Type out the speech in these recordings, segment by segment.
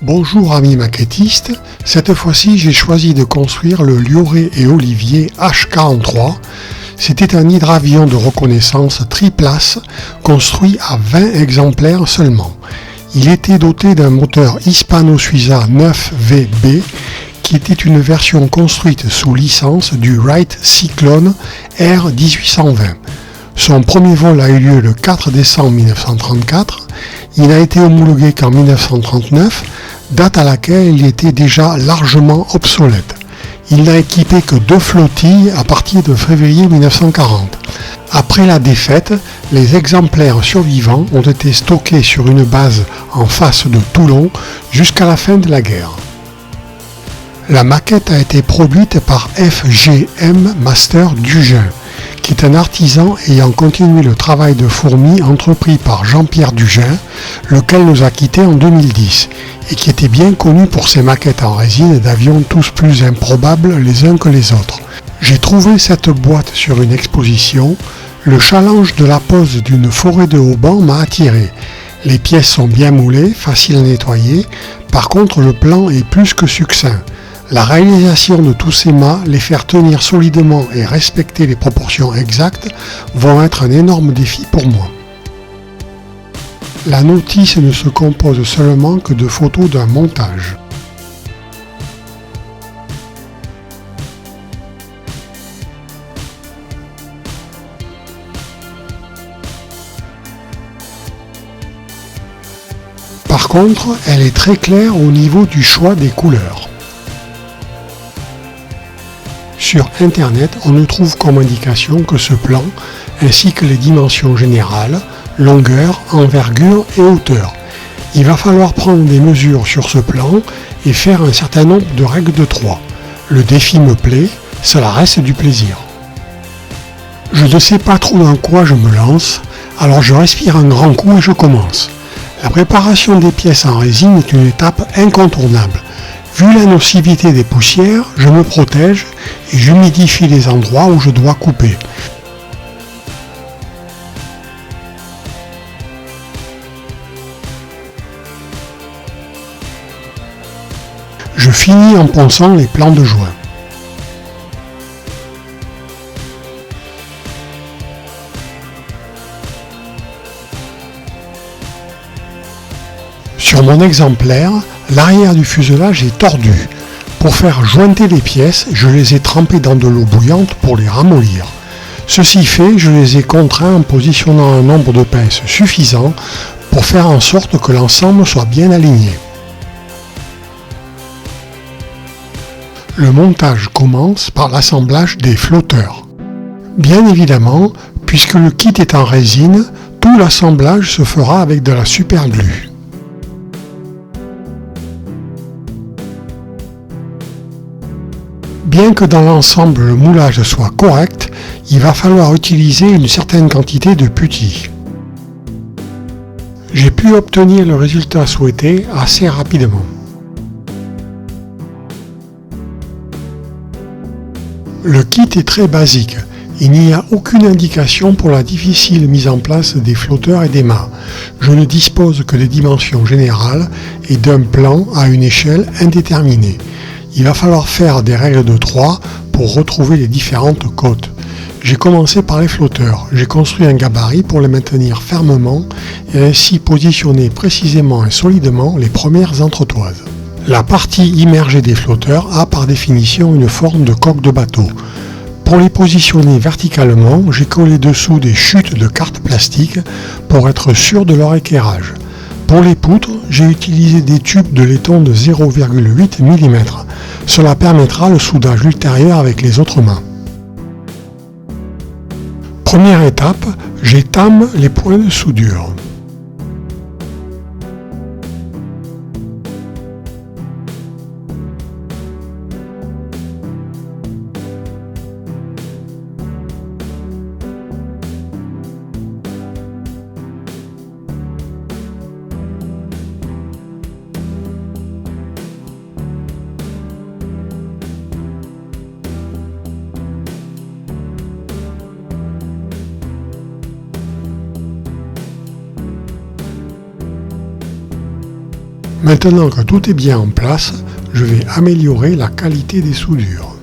Bonjour amis maquettistes, cette fois-ci j'ai choisi de construire le Lioré et Olivier H43. C'était un hydravion de reconnaissance triplace construit à 20 exemplaires seulement. Il était doté d'un moteur Hispano-Suiza 9VB qui était une version construite sous licence du Wright Cyclone R1820. Son premier vol a eu lieu le 4 décembre 1934. Il n'a été homologué qu'en 1939, date à laquelle il était déjà largement obsolète. Il n'a équipé que 2 flottilles à partir de février 1940. Après la défaite, les exemplaires survivants ont été stockés sur une base en face de Toulon jusqu'à la fin de la guerre. La maquette a été produite par FGM Master Dugin, qui est un artisan ayant continué le travail de fourmi entrepris par Jean-Pierre Dugin, lequel nous a quittés en 2010, et qui était bien connu pour ses maquettes en résine d'avions tous plus improbables les uns que les autres. J'ai trouvé cette boîte sur une exposition. Le challenge de la pose d'une forêt de haubans m'a attiré. Les pièces sont bien moulées, faciles à nettoyer, par contre le plan est plus que succinct. La réalisation de tous ces mâts, les faire tenir solidement et respecter les proportions exactes vont être un énorme défi pour moi. La notice ne se compose seulement que de photos d'un montage. Par contre, elle est très claire au niveau du choix des couleurs. Sur internet, on ne trouve comme indication que ce plan, ainsi que les dimensions générales, longueur, envergure et hauteur. Il va falloir prendre des mesures sur ce plan et faire un certain nombre de règles de 3. Le défi me plaît, cela reste du plaisir. Je ne sais pas trop dans quoi je me lance, alors je respire un grand coup et je commence. La préparation des pièces en résine est une étape incontournable. Vu la nocivité des poussières, je me protège et j'humidifie les endroits où je dois couper. Je finis en ponçant les plans de joint. Sur mon exemplaire, l'arrière du fuselage est tordu. Pour faire jointer les pièces, je les ai trempées dans de l'eau bouillante pour les ramollir. Ceci fait, je les ai contraints en positionnant un nombre de pinces suffisant pour faire en sorte que l'ensemble soit bien aligné. Le montage commence par l'assemblage des flotteurs. Bien évidemment, puisque le kit est en résine, tout l'assemblage se fera avec de la superglue. Bien que dans l'ensemble le moulage soit correct, il va falloir utiliser une certaine quantité de putty. J'ai pu obtenir le résultat souhaité assez rapidement. Le kit est très basique. Il n'y a aucune indication pour la difficile mise en place des flotteurs et des mâts. Je ne dispose que des dimensions générales et d'un plan à une échelle indéterminée. Il va falloir faire des règles de 3 pour retrouver les différentes côtes. J'ai commencé par les flotteurs. J'ai construit un gabarit pour les maintenir fermement et ainsi positionner précisément et solidement les premières entretoises. La partie immergée des flotteurs a par définition une forme de coque de bateau. Pour les positionner verticalement, j'ai collé dessous des chutes de cartes plastiques pour être sûr de leur éclairage. Pour les poutres, j'ai utilisé des tubes de laiton de 0,8 mm. Cela permettra le soudage ultérieur avec les autres mains. Première étape, j'étame les points de soudure. Maintenant que tout est bien en place, je vais améliorer la qualité des soudures.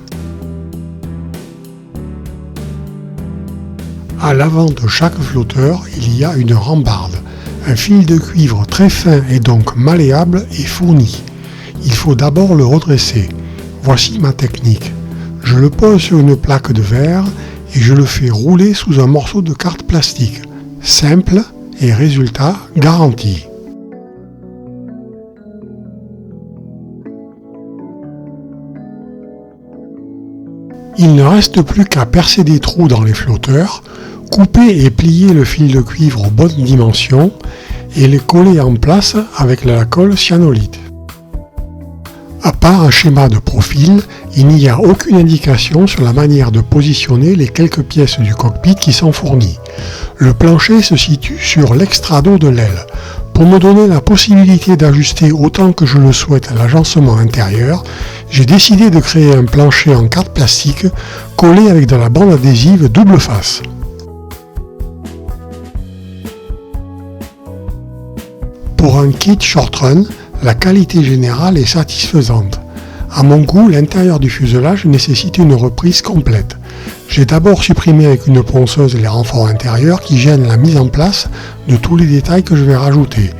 À l'avant de chaque flotteur, il y a une rambarde. Un fil de cuivre très fin et donc malléable est fourni. Il faut d'abord le redresser. Voici ma technique. Je le pose sur une plaque de verre et je le fais rouler sous un morceau de carte plastique. Simple et résultat garanti. Il ne reste plus qu'à percer des trous dans les flotteurs, couper et plier le fil de cuivre aux bonnes dimensions et les coller en place avec la colle cyanolite. À part un schéma de profil, il n'y a aucune indication sur la manière de positionner les quelques pièces du cockpit qui sont fournies. Le plancher se situe sur l'extrado de l'aile. Pour me donner la possibilité d'ajuster autant que je le souhaite l'agencement intérieur, j'ai décidé de créer un plancher en carte plastique collé avec de la bande adhésive double face. Pour un kit short run, la qualité générale est satisfaisante. À mon goût, l'intérieur du fuselage nécessite une reprise complète. J'ai d'abord supprimé avec une ponceuse les renforts intérieurs qui gênent la mise en place de tous les détails que je vais rajouter,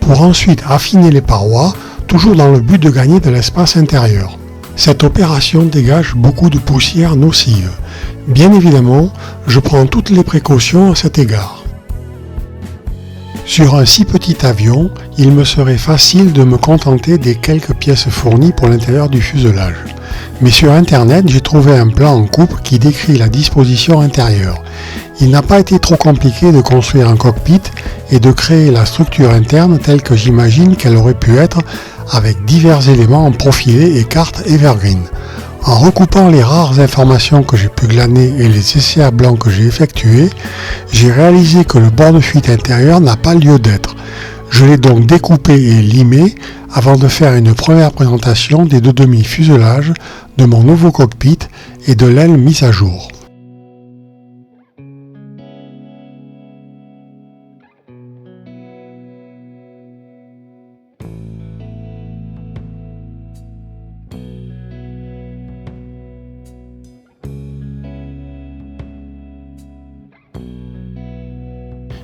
pour ensuite affiner les parois, toujours dans le but de gagner de l'espace intérieur. Cette opération dégage beaucoup de poussière nocive. Bien évidemment, je prends toutes les précautions à cet égard. Sur un si petit avion, il me serait facile de me contenter des quelques pièces fournies pour l'intérieur du fuselage. Mais sur internet, j'ai trouvé un plan en coupe qui décrit la disposition intérieure. Il n'a pas été trop compliqué de construire un cockpit et de créer la structure interne telle que j'imagine qu'elle aurait pu être avec divers éléments en profilé et cartes evergreen. En recoupant les rares informations que j'ai pu glaner et les essais à blanc que j'ai effectués, j'ai réalisé que le bord de fuite intérieur n'a pas lieu d'être. Je l'ai donc découpé et limé avant de faire une première présentation des deux demi-fuselages de mon nouveau cockpit et de l'aile mise à jour.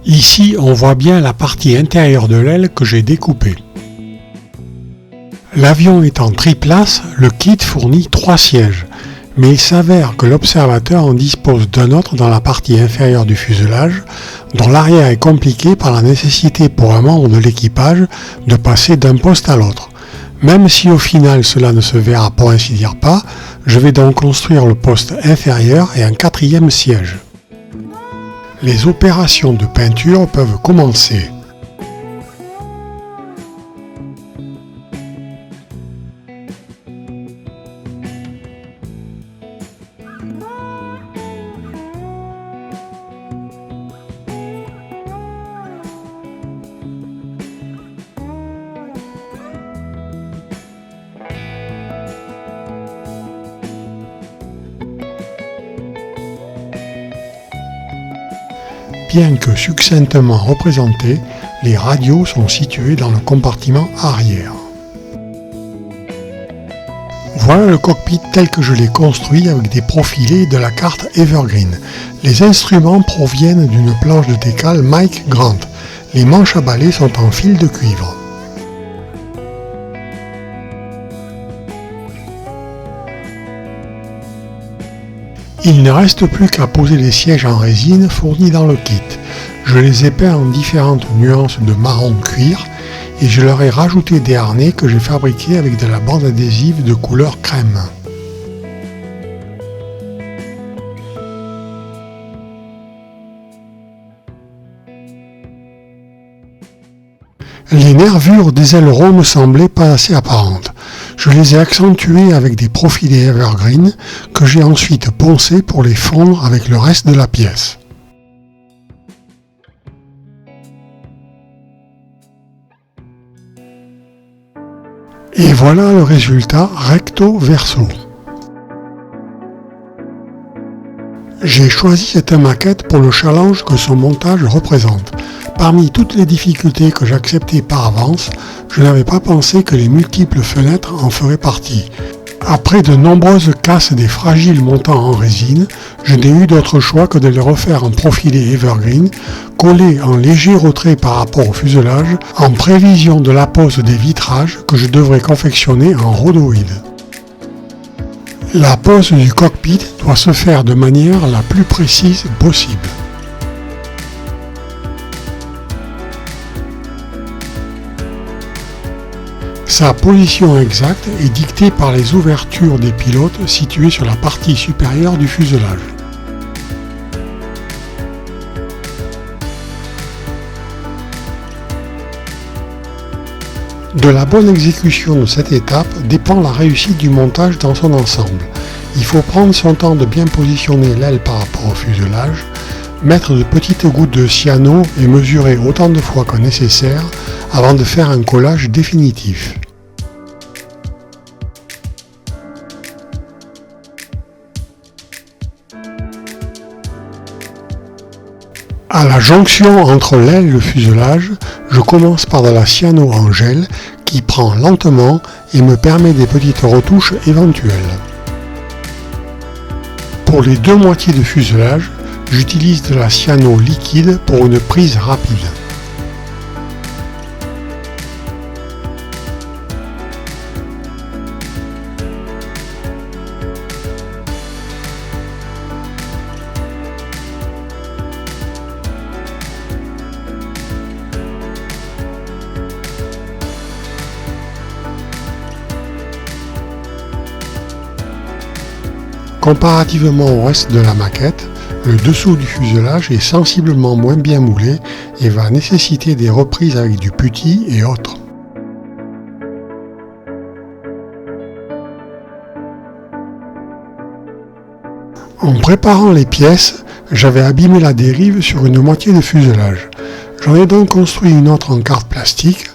Ici, on voit bien la partie intérieure de l'aile que j'ai découpée. L'avion étant triplace, le kit fournit 3 sièges, mais il s'avère que l'observateur en dispose d'un autre dans la partie inférieure du fuselage, dont l'arrière est compliqué par la nécessité pour un membre de l'équipage de passer d'un poste à l'autre. Même si au final cela ne se verra pour ainsi dire pas, je vais donc construire le poste inférieur et un 4e siège. Les opérations de peinture peuvent commencer. Bien que succinctement représentés, les radios sont situées dans le compartiment arrière. Voilà le cockpit tel que je l'ai construit avec des profilés et de la carte evergreen. Les instruments proviennent d'une planche de décale Mike Grant. Les manches à balai sont en fil de cuivre. Il ne reste plus qu'à poser les sièges en résine fournis dans le kit. Je les ai peints en différentes nuances de marron cuir et je leur ai rajouté des harnais que j'ai fabriqués avec de la bande adhésive de couleur crème. Les nervures des ailerons me semblaient pas assez apparentes. Je les ai accentuées avec des profilés evergreen que j'ai ensuite poncés pour les fondre avec le reste de la pièce. Et voilà le résultat recto verso. J'ai choisi cette maquette pour le challenge que son montage représente. Parmi toutes les difficultés que j'acceptais par avance, je n'avais pas pensé que les multiples fenêtres en feraient partie. Après de nombreuses casses des fragiles montants en résine, je n'ai eu d'autre choix que de les refaire en profilé evergreen, collés en léger retrait par rapport au fuselage, en prévision de la pose des vitrages que je devrais confectionner en rhodoïde. La pose du cockpit doit se faire de manière la plus précise possible. Sa position exacte est dictée par les ouvertures des pilotes situées sur la partie supérieure du fuselage. De la bonne exécution de cette étape dépend la réussite du montage dans son ensemble. Il faut prendre son temps de bien positionner l'aile par rapport au fuselage, mettre de petites gouttes de cyano et mesurer autant de fois que nécessaire avant de faire un collage définitif. À la jonction entre l'aile et le fuselage, je commence par de la cyano en gel qui prend lentement et me permet des petites retouches éventuelles. Pour les deux moitiés de fuselage, j'utilise de la cyano liquide pour une prise rapide. Comparativement au reste de la maquette, le dessous du fuselage est sensiblement moins bien moulé et va nécessiter des reprises avec du putty et autres. En préparant les pièces, j'avais abîmé la dérive sur une moitié de fuselage. J'en ai donc construit une autre en carte plastique.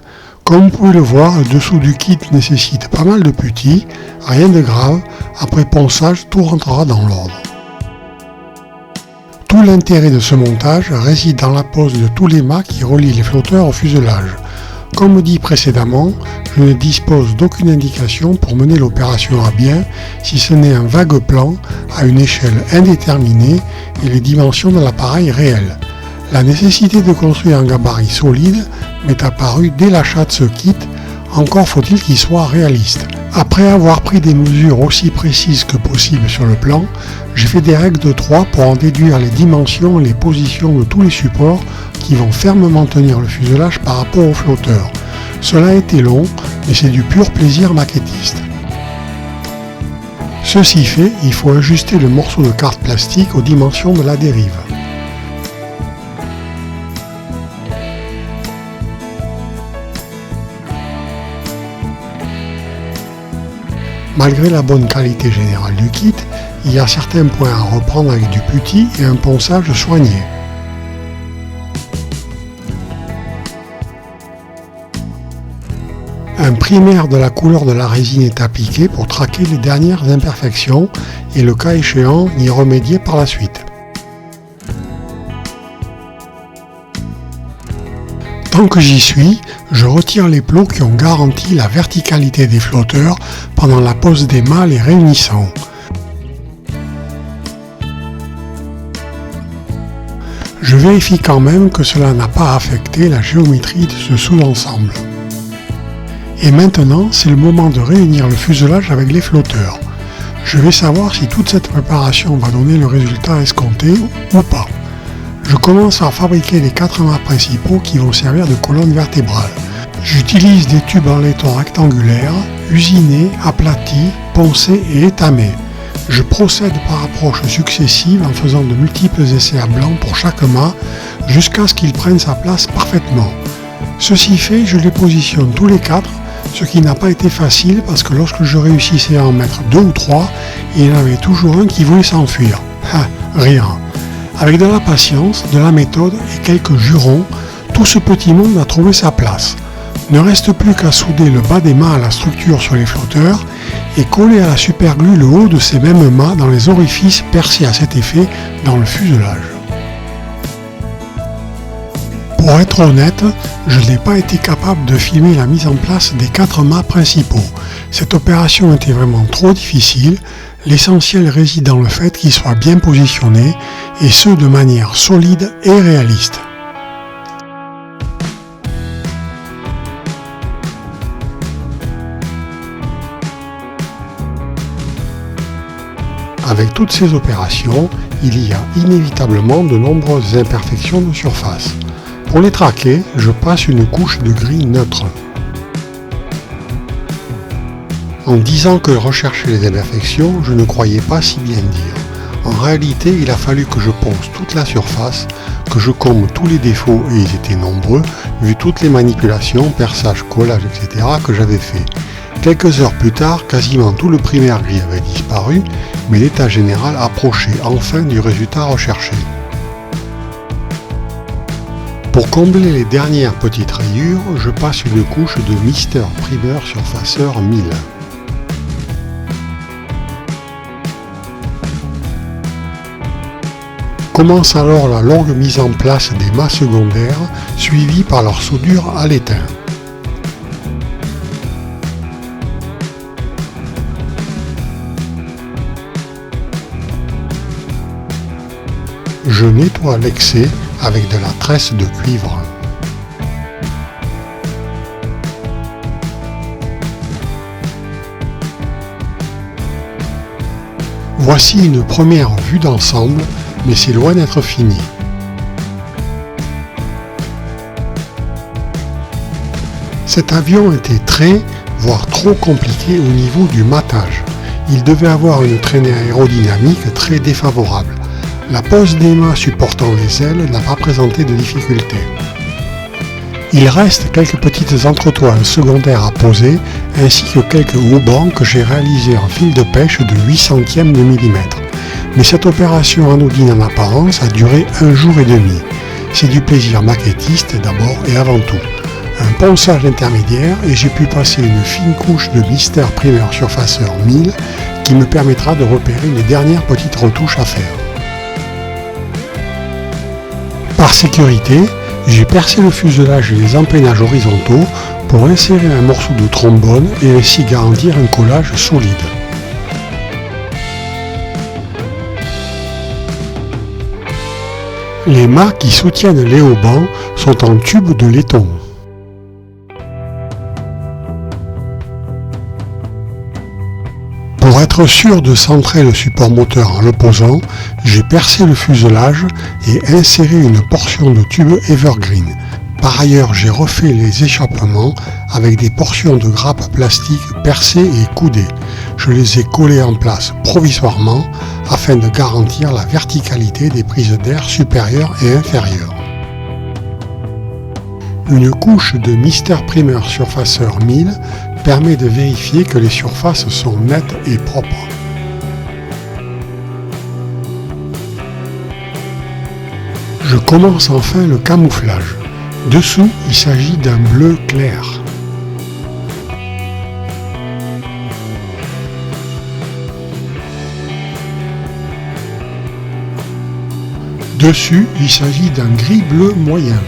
Comme vous pouvez le voir, le dessous du kit nécessite pas mal de putty, rien de grave, après ponçage tout rentrera dans l'ordre. Tout l'intérêt de ce montage réside dans la pose de tous les mâts qui relient les flotteurs au fuselage. Comme dit précédemment, je ne dispose d'aucune indication pour mener l'opération à bien, si ce n'est un vague plan à une échelle indéterminée et les dimensions de l'appareil réelles. La nécessité de construire un gabarit solide m'est apparue dès l'achat de ce kit, encore faut-il qu'il soit réaliste. Après avoir pris des mesures aussi précises que possible sur le plan, j'ai fait des règles de 3 pour en déduire les dimensions et les positions de tous les supports qui vont fermement tenir le fuselage par rapport au flotteur. Cela a été long, mais c'est du pur plaisir maquettiste. Ceci fait, il faut ajuster le morceau de carte plastique aux dimensions de la dérive. Malgré la bonne qualité générale du kit, il y a certains points à reprendre avec du putty et un ponçage soigné. Un primaire de la couleur de la résine est appliqué pour traquer les dernières imperfections et le cas échéant y remédier par la suite. Tant que j'y suis, je retire les plots qui ont garanti la verticalité des flotteurs pendant la pose des mâts les réunissant. Je vérifie quand même que cela n'a pas affecté la géométrie de ce sous-ensemble. Et maintenant, c'est le moment de réunir le fuselage avec les flotteurs. Je vais savoir si toute cette préparation va donner le résultat escompté ou pas. Je commence à fabriquer les 4 mâts principaux qui vont servir de colonne vertébrale. J'utilise des tubes en laiton rectangulaires, usinés, aplatis, poncés et étamés. Je procède par approches successives en faisant de multiples essais blancs pour chaque mât jusqu'à ce qu'il prenne sa place parfaitement. Ceci fait, je les positionne tous les 4, ce qui n'a pas été facile parce que lorsque je réussissais à en mettre 2 ou 3, il y en avait toujours un qui voulait s'enfuir. Rien. Avec de la patience, de la méthode et quelques jurons, tout ce petit monde a trouvé sa place. Ne reste plus qu'à souder le bas des mâts à la structure sur les flotteurs et coller à la superglue le haut de ces mêmes mâts dans les orifices percés à cet effet dans le fuselage. Pour être honnête, je n'ai pas été capable de filmer la mise en place des 4 mâts principaux. Cette opération était vraiment trop difficile. L'essentiel réside dans le fait qu'ils soient bien positionnés et ce de manière solide et réaliste. Avec toutes ces opérations, il y a inévitablement de nombreuses imperfections de surface. Pour les traquer, je passe une couche de gris neutre. En disant que je recherchais les imperfections, je ne croyais pas si bien dire. En réalité, il a fallu que je ponce toute la surface, que je comble tous les défauts, et ils étaient nombreux, vu toutes les manipulations, perçage, collage, etc. que j'avais fait. Quelques heures plus tard, quasiment tout le primaire gris avait disparu, mais l'état général approchait enfin du résultat recherché. Pour combler les dernières petites rayures, je passe une couche de Mister Primer Surfaceur 1000. Commence alors la longue mise en place des mâts secondaires, suivie par leur soudure à l'étain. Je nettoie l'excès avec de la tresse de cuivre. Voici une première vue d'ensemble, mais c'est loin d'être fini. Cet avion était très, voire trop compliqué au niveau du matage. Il devait avoir une traînée aérodynamique très défavorable. La pose des mâts supportant les ailes n'a pas présenté de difficulté. Il reste quelques petites entretoiles secondaires à poser, ainsi que quelques haubans que j'ai réalisés en fil de pêche de 8 centièmes de millimètre. Mais cette opération anodine en apparence a duré 1 jour et demi. C'est du plaisir maquettiste d'abord et avant tout. Un ponçage intermédiaire et j'ai pu passer une fine couche de Mister Primer Surfaceur 1000 qui me permettra de repérer les dernières petites retouches à faire. Par sécurité, j'ai percé le fuselage et les empennages horizontaux pour insérer un morceau de trombone et ainsi garantir un collage solide. Les mâts qui soutiennent les haubans sont en tube de laiton. Pour être sûr de centrer le support moteur en le posant, j'ai percé le fuselage et inséré une portion de tube evergreen. Par ailleurs, j'ai refait les échappements avec des portions de grappes plastiques percées et coudées. Je les ai collées en place provisoirement afin de garantir la verticalité des prises d'air supérieures et inférieures. Une couche de Mister Primer Surfaceur 1000 permet de vérifier que les surfaces sont nettes et propres. Je commence enfin le camouflage. Dessous, il s'agit d'un bleu clair. Dessus, il s'agit d'un gris-bleu moyen.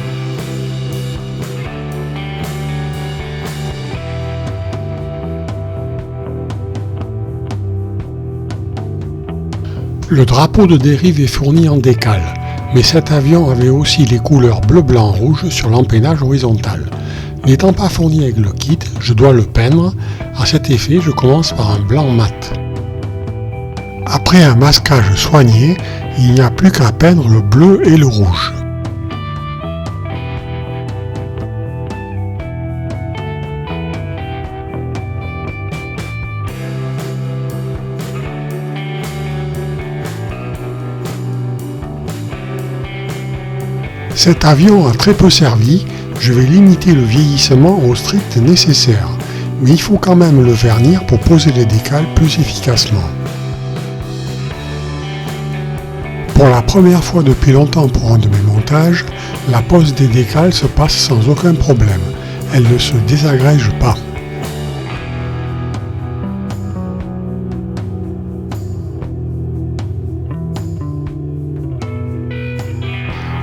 Le drapeau de dérive est fourni en décale, mais cet avion avait aussi les couleurs bleu-blanc-rouge sur l'empennage horizontal. N'étant pas fourni avec le kit, je dois le peindre. À cet effet, je commence par un blanc mat. Après un masquage soigné, il n'y a plus qu'à peindre le bleu et le rouge. Cet avion a très peu servi, je vais limiter le vieillissement au strict nécessaire, mais il faut quand même le vernir pour poser les décales plus efficacement. Pour la première fois depuis longtemps pour un de mes montages, la pose des décales se passe sans aucun problème, elle ne se désagrège pas.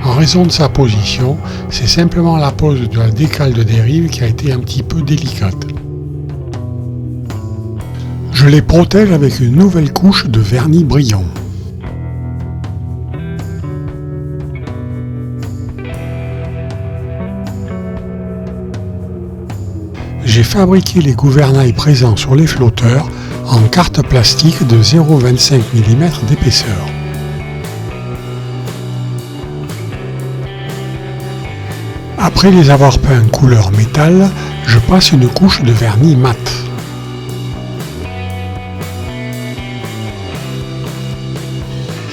En raison de sa position, c'est simplement la pose de la décale de dérive qui a été un petit peu délicate. Je les protège avec une nouvelle couche de vernis brillant. J'ai fabriqué les gouvernails présents sur les flotteurs en carte plastique de 0,25 mm d'épaisseur. Après les avoir peints couleur métal, je passe une couche de vernis mat.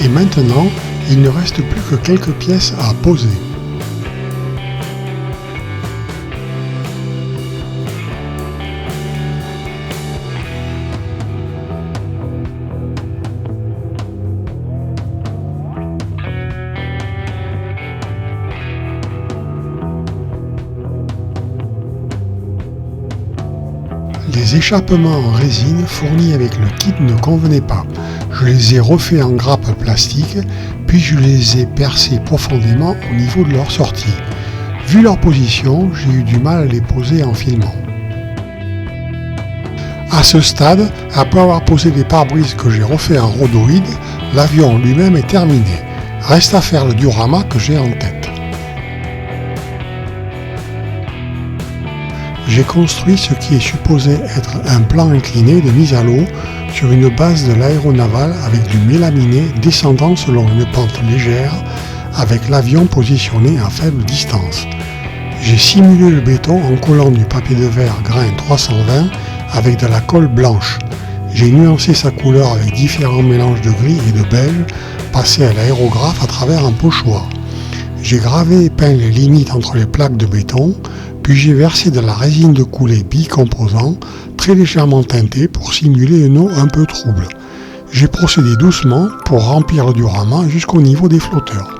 Et maintenant, il ne reste plus que quelques pièces à poser. Les échappements en résine fournis avec le kit ne convenaient pas. Je les ai refaits en grappe plastique, puis je les ai percés profondément au niveau de leur sortie. Vu leur position, j'ai eu du mal à les poser en filmant. À ce stade, après avoir posé les pare-brises que j'ai refait en rhodoïde, l'avion lui-même est terminé. Reste à faire le diorama que j'ai en tête. J'ai construit ce qui est supposé être un plan incliné de mise à l'eau sur une base de l'aéronaval avec du mélaminé descendant selon une pente légère avec l'avion positionné à faible distance. J'ai simulé le béton en collant du papier de verre grain 320 avec de la colle blanche. J'ai nuancé sa couleur avec différents mélanges de gris et de beige passés à l'aérographe à travers un pochoir. J'ai gravé et peint les limites entre les plaques de béton, puis j'ai versé de la résine de coulée bicomposant très légèrement teintée pour simuler une eau un peu trouble. J'ai procédé doucement pour remplir le diorama jusqu'au niveau des flotteurs.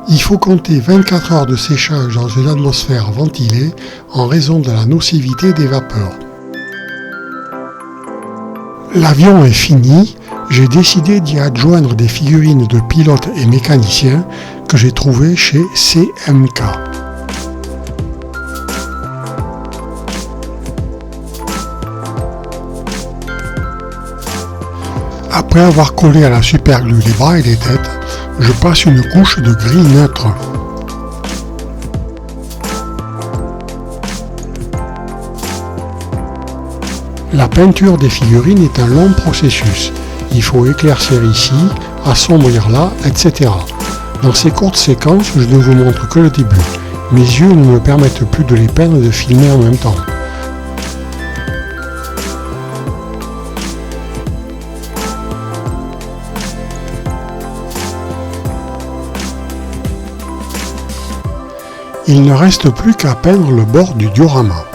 Il faut compter 24 heures de séchage dans une atmosphère ventilée en raison de la nocivité des vapeurs. L'avion est fini, j'ai décidé d'y adjoindre des figurines de pilotes et mécaniciens que j'ai trouvées chez CMK. Après avoir collé à la superglue les bras et les têtes, je passe une couche de gris neutre. La peinture des figurines est un long processus. Il faut éclaircir ici, assombrir là, etc. Dans ces courtes séquences, je ne vous montre que le début. Mes yeux ne me permettent plus de les peindre et de filmer en même temps. Il ne reste plus qu'à peindre le bord du diorama.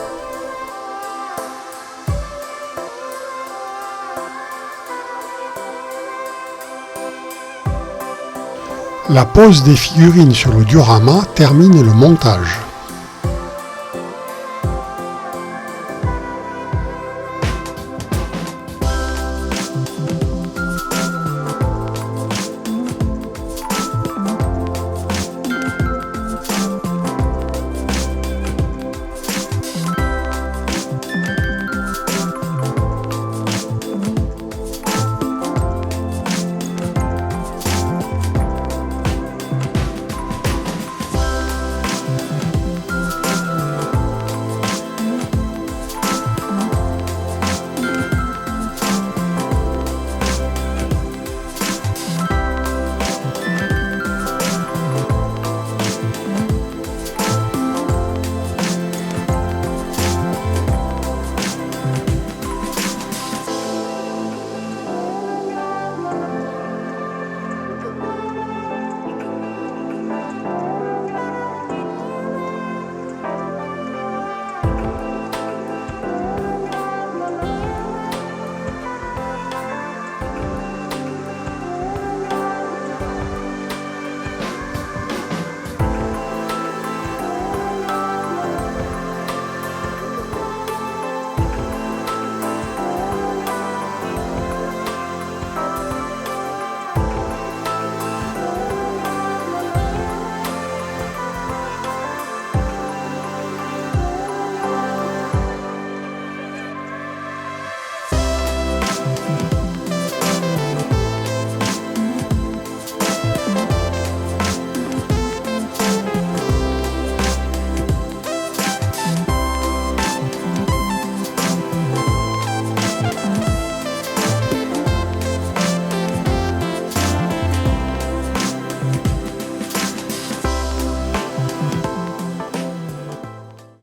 La pose des figurines sur le diorama termine le montage.